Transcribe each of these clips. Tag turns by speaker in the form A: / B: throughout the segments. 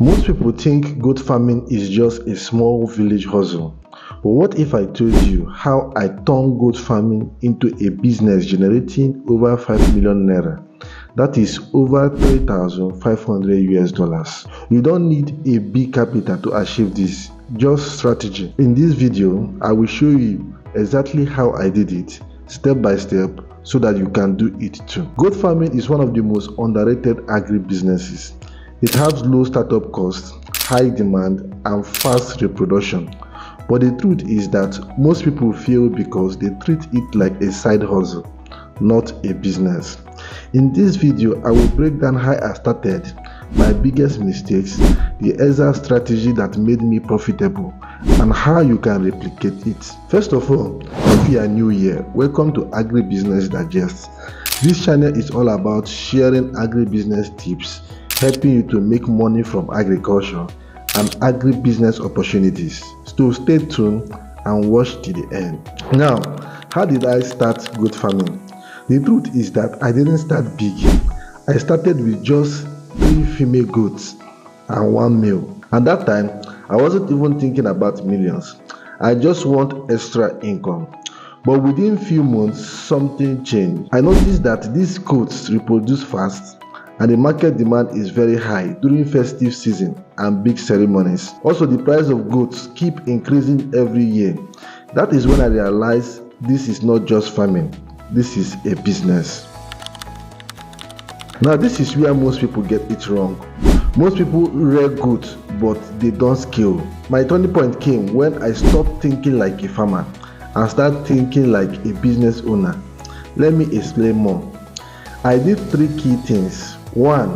A: Most people think goat farming is just a small village hustle. But what if I told you how I turned goat farming into a business generating over 5 million naira? That is over 3,500 US dollars. You don't need a big capital to achieve this, just strategy. In this video, I will show you exactly how I did it, step by step, so that you can do it too. Goat farming is one of the most underrated agri-businesses. It has low startup costs, high demand, and fast reproduction. But the truth is that most people fail because they treat it like a side hustle, not a business. In this video, I will break down how I started, my biggest mistakes, the exact strategy that made me profitable, and how you can replicate it. First of all, if you are new here, welcome to Agribusiness Digest. This channel is all about sharing agribusiness tips, helping you to make money from agriculture and agribusiness opportunities. So stay tuned and watch till the end. Now, how did I start goat farming? The truth is that I didn't start big. I started with just 3 female goats and 1 male. At that time, I wasn't even thinking about millions. I just want extra income. But within few months, something changed. I noticed that these goats reproduce fast and the market demand is very high during festive season and big ceremonies. Also, the price of goats keep increasing every year. That is when I realized this is not just farming, this is a business. Now, this is where most people get it wrong. Most people rear goats, but they don't scale. My turning point came when I stopped thinking like a farmer and started thinking like a business owner. Let me explain more. I did 3 key things. 1.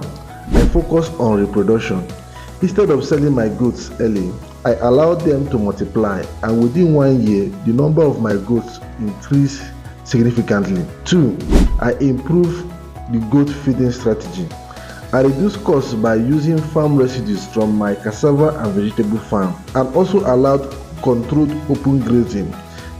A: I focused on reproduction. Instead of selling my goats early, I allowed them to multiply, and within 1 year, the number of my goats increased significantly. 2. I improved the goat feeding strategy. I reduced costs by using farm residues from my cassava and vegetable farm, and also allowed controlled open grazing,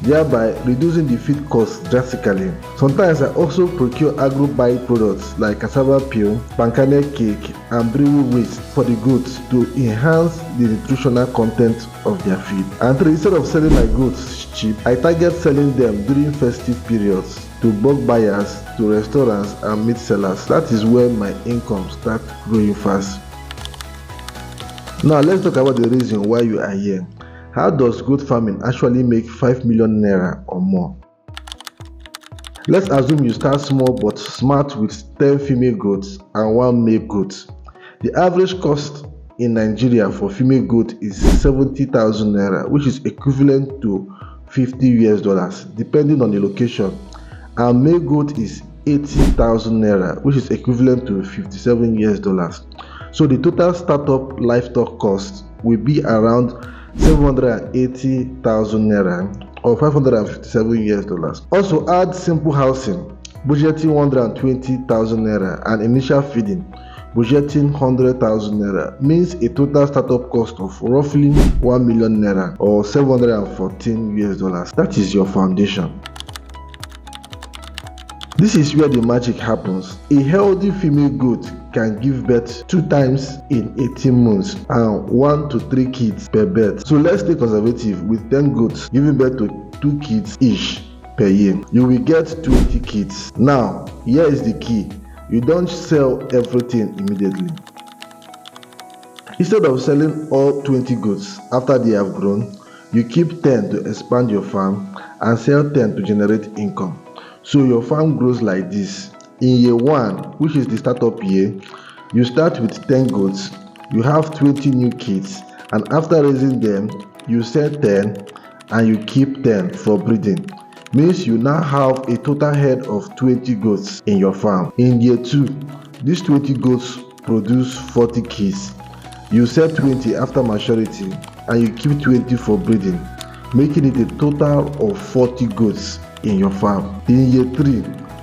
A: thereby reducing the feed costs drastically. Sometimes I also procure agro byproducts like cassava peel, pancake cake, and brewery waste for the goats to enhance the nutritional content of their feed. And 3. Instead of selling my goats cheap, I target selling them during festive periods to bulk buyers, to restaurants and meat sellers. That is where my income starts growing fast. Now let's talk about the reason why you are here. How does goat farming actually make 5 million naira or more? Let's assume you start small but smart with 10 female goats and 1 male goat. The average cost in Nigeria for female goat is 70,000 naira, which is equivalent to 50 US dollars, depending on the location. And male goat is 80,000 naira, which is equivalent to 57 US dollars. So the total startup livestock cost will be around 780,000 naira or 557 US dollars. Also add simple housing, budgeting 120,000 naira, and initial feeding, budgeting 100,000 naira, means a total startup cost of roughly 1 million naira or 714 US dollars. That is your foundation. This is where the magic happens. A healthy female goat can give birth 2 times in 18 months and 1 to 3 kids per birth. So let's stay conservative with 10 goats giving birth to 2 kids each per year. You will get 20 kids. Now, here is the key. You don't sell everything immediately. Instead of selling all 20 goats after they have grown, you keep 10 to expand your farm and sell 10 to generate income. So your farm grows like this. In year 1, which is the startup year, you start with 10 goats, you have 20 new kids, and after raising them, you sell 10 and you keep 10 for breeding. Means you now have a total head of 20 goats in your farm. In year 2, these 20 goats produce 40 kids. You sell 20 after maturity and you keep 20 for breeding, making it a total of 40 goats in your farm. In year 3,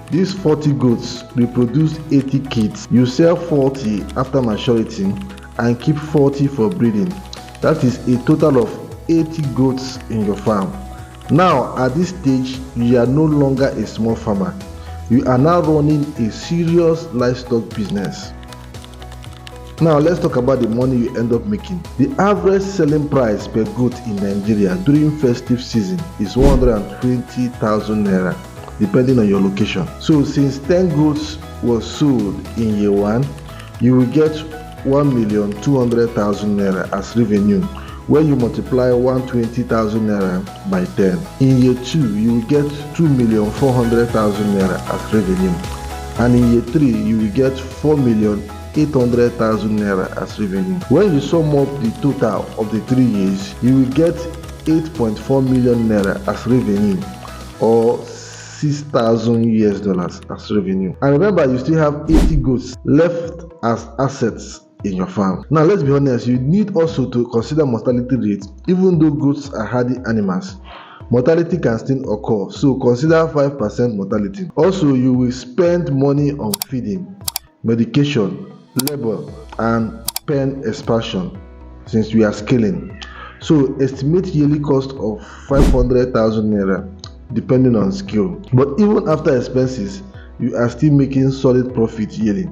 A: these 40 goats reproduce 80 kids. You sell 40 after maturity and keep 40 for breeding. That is a total of 80 goats in your farm. Now at this stage, you are no longer a small farmer. You are now running a serious livestock business. Now let's talk about the money you end up making. The average selling price per goat in Nigeria during festive season is 120,000 naira, depending on your location. So since 10 goats was sold in year 1, you will get 1,200,000 naira as revenue, where you multiply 120,000 naira by 10. In year 2, you will get 2,400,000 naira as revenue, and in year 3, you will get 4,800,000 naira as revenue. When you sum up the total of the 3 years, you will get 8.4 million naira as revenue, or $6,000 as revenue. And remember, you still have 80 goats left as assets in your farm. Now let's be honest, you need also to consider mortality rate. Even though goats are hardy animals, mortality can still occur, so consider 5% mortality. Also, you will spend money on feeding, medication, labor, and pen expansion since we are scaling. So estimate yearly cost of 500,000 naira depending on scale. But even after expenses, you are still making solid profit yearly.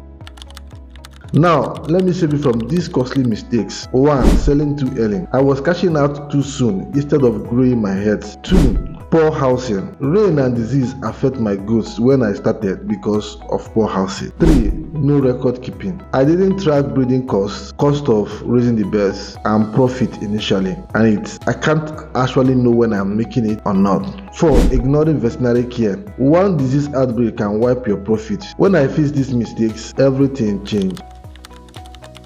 A: Now, let me save you from these costly mistakes. 1. Selling too early. I was cashing out too soon instead of growing my herds. 2. Poor housing. Rain and disease affect my goods when I started because of poor housing. 3. No record keeping. I didn't track breeding costs, cost of raising the birds, and profit initially, and I can't actually know when I'm making it or not. 4. Ignoring veterinary care. One disease outbreak can wipe your profit. When I faced these mistakes, everything changed.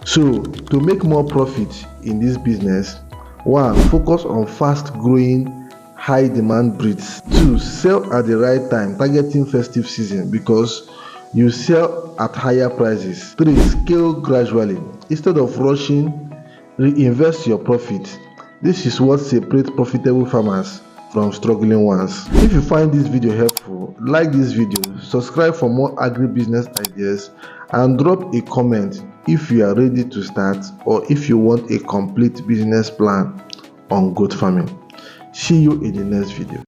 A: So, to make more profit in this business, 1. Focus on fast-growing, high-demand breeds. 2. Sell at the right time, targeting festive season because you sell at higher prices. 3. Scale gradually. Instead of rushing, reinvest your profit. This is what separates profitable farmers from struggling ones. If you find this video helpful, like this video, subscribe for more agribusiness ideas, and drop a comment if you are ready to start or if you want a complete business plan on goat farming. See you in the next video.